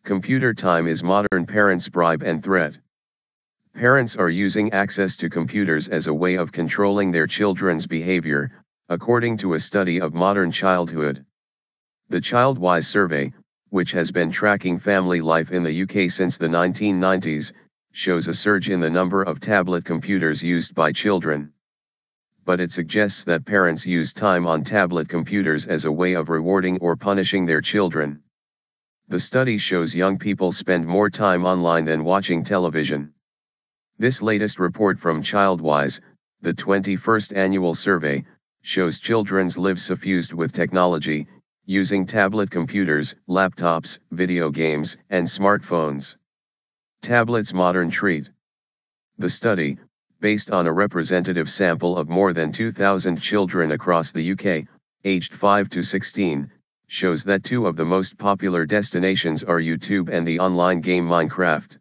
Computer time is modern parents' bribe and threat. Parents are using access to computers as a way of controlling their children's behavior, according to a study of modern childhood. The Childwise survey, which has been tracking family life in the UK since the 1990s, shows a surge in the number of tablet computers used by children. But it suggests that parents use time on tablet computers as a way of rewarding or punishing their children. The study shows young people spend more time online than watching television. This latest report from Childwise, the 21st annual survey, shows children's lives suffused with technology, using tablet computers, laptops, video games, and smartphones. Tablets' modern treat. The study, based on a representative sample of more than 2,000 children across the UK, aged 5 to 16, shows that two of the most popular destinations are YouTube and the online game Minecraft.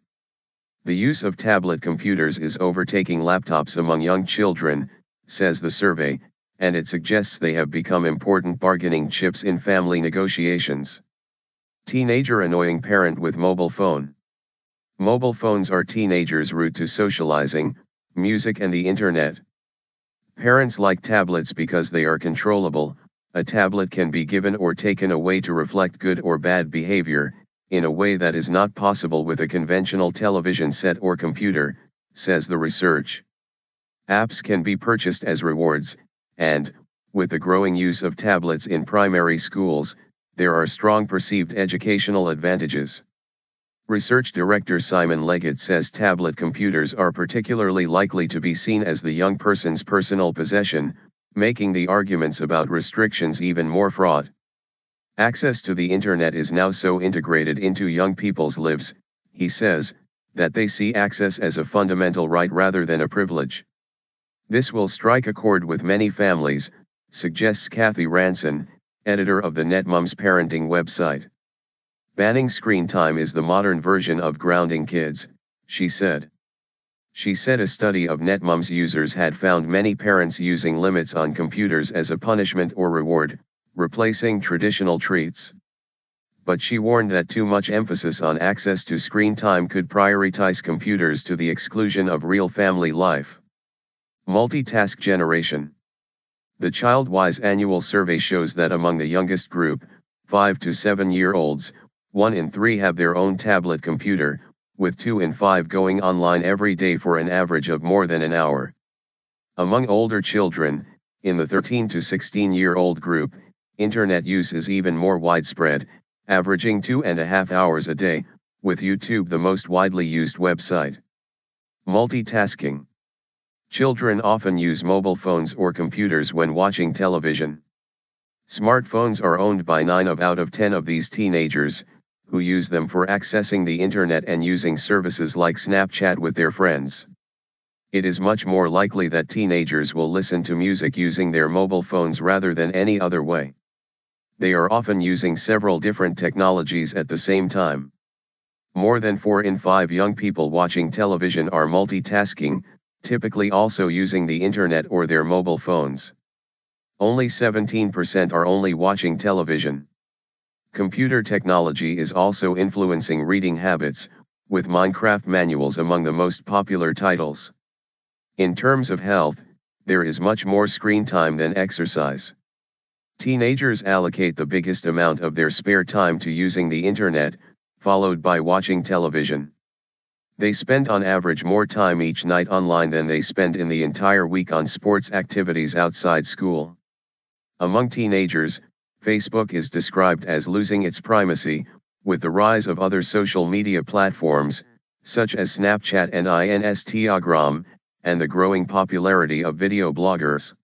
The use of tablet computers is overtaking laptops among young children, says the survey, and it suggests they have become important bargaining chips in family negotiations. Teenager annoying parent with mobile phone. Mobile phones are teenagers' route to socializing, music and the internet. Parents like tablets because they are controllable. A tablet can be given or taken away to reflect good or bad behavior, in a way that is not possible with a conventional television set or computer, says the research. Apps can be purchased as rewards, and, with the growing use of tablets in primary schools, there are strong perceived educational advantages. Research director Simon Leggett says tablet computers are particularly likely to be seen as the young person's personal possession, making the arguments about restrictions even more fraught. Access to the internet is now so integrated into young people's lives, he says, that they see access as a fundamental right rather than a privilege. This will strike a chord with many families, suggests Kathy Ranson, editor of the NetMums parenting website. Banning screen time is the modern version of grounding kids, she said. She said a study of NetMums users had found many parents using limits on computers as a punishment or reward, replacing traditional treats. But she warned that too much emphasis on access to screen time could prioritize computers to the exclusion of real family life. Multitask generation. The Childwise annual survey shows that among the youngest group, 5 to 7-year-olds, 1 in 3 have their own tablet computer, with 2 in 5 going online every day for an average of more than an hour. Among older children, in the 13 to 16-year-old group, internet use is even more widespread, averaging 2.5 hours a day, with YouTube the most widely used website. Multitasking. Children often use mobile phones or computers when watching television. Smartphones are owned by 9 out of 10 of these teenagers, who use them for accessing the internet and using services like Snapchat with their friends. It is much more likely that teenagers will listen to music using their mobile phones rather than any other way. They are often using several different technologies at the same time. More than 4 in 5 young people watching television are multitasking, typically also using the internet or their mobile phones. Only 17% are only watching television. Computer technology is also influencing reading habits, with Minecraft manuals among the most popular titles. In terms of health, there is much more screen time than exercise. Teenagers allocate the biggest amount of their spare time to using the internet, followed by watching television. They spend on average more time each night online than they spend in the entire week on sports activities outside school. Among teenagers, Facebook is described as losing its primacy, with the rise of other social media platforms, such as Snapchat and Instagram, and the growing popularity of video bloggers.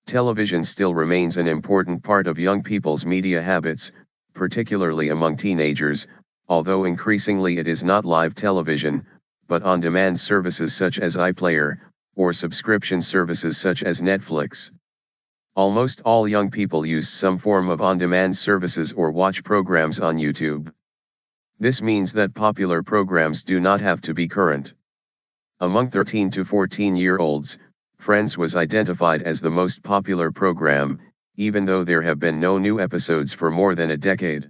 Television still remains an important part of young people's media habits, particularly among teenagers, although increasingly it is not live television, but on-demand services such as iPlayer, or subscription services such as Netflix. Almost all young people use some form of on-demand services or watch programs on YouTube. This means that popular programs do not have to be current. Among 13 to 14-year-olds, Friends was identified as the most popular program, even though there have been no new episodes for more than a decade.